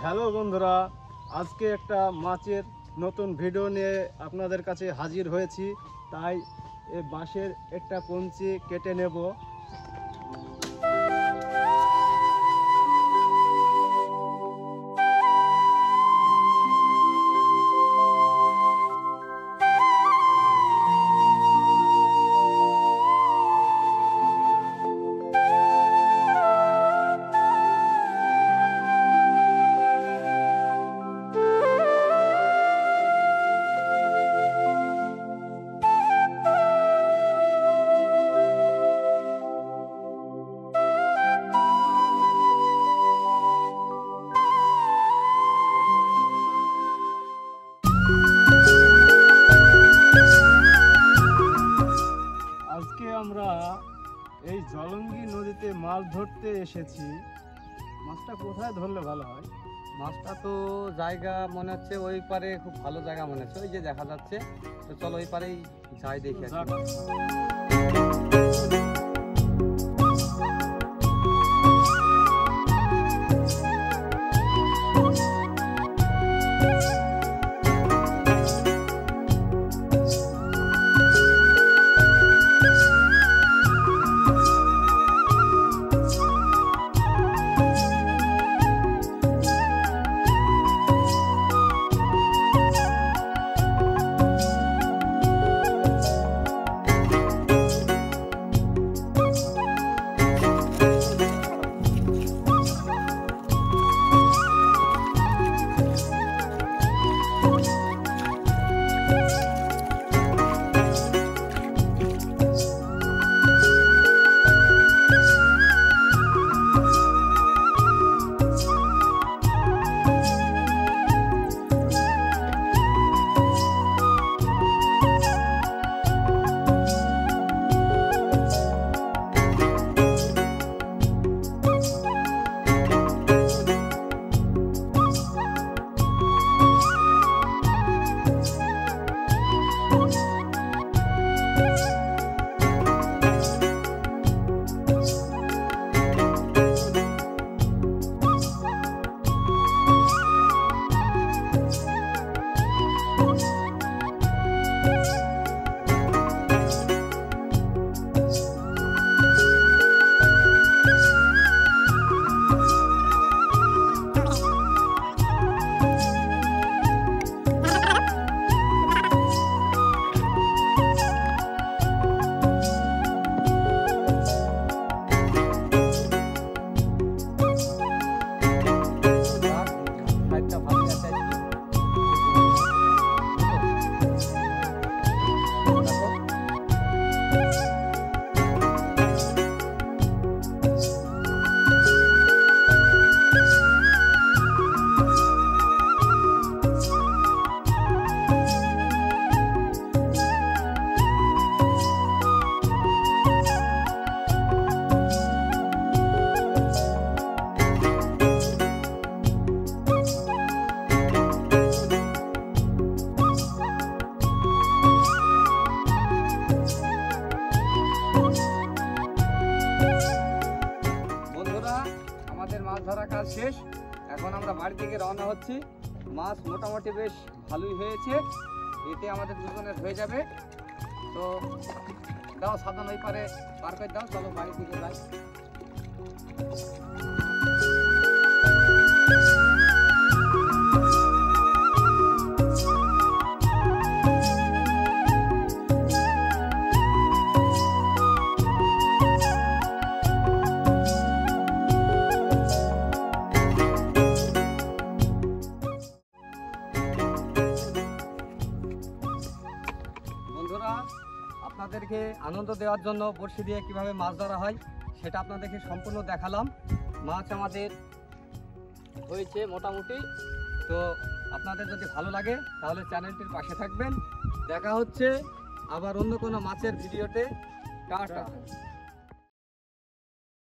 Hello বন্ধুরা, আজকে একটা মাছের নতুন ভিডিও নিয়ে আপনাদের কাছে হাজির হয়েছি। তাই এই বাঁশের একটা কঞ্চি কেটে নেব। আমরা এই জলঙ্গি নদীতে মাছ ধরতে এসেছি। মাছটা কোথায় ধরলে ভালো হয়? মাছটা তো জায়গা মনে হচ্ছে ওই পারে খুব ভালো জায়গা মনে হচ্ছে, ওই যে দেখা যাচ্ছে। তো চলো ওই পারেই যাই দেখি। মাছ ধরা কাজ শেষ, এখন আমরা বাড়ি থেকে রওনা হচ্ছি। মাছ মোটামুটি বেশ ভালোই হয়েছে, এতে আমাদের দুজনের হয়ে যাবে। তো দাও সাধারণ ওই পারে পার করে দাও, চলো বাড়ি থেকে যাই। আপনাদেরকে আনন্দ দেওয়ার জন্য বড়শি দিয়ে কিভাবে মাছ ধরা হয় সেটা আপনাদেরকে সম্পূর্ণ দেখালাম। মাছ আমাদের হয়েছে মোটামুটি। তো আপনাদের যদি ভালো লাগে তাহলে চ্যানেলটির পাশে থাকবেন। দেখা হচ্ছে আবার অন্য কোনো মাছের ভিডিওতে। টাটা।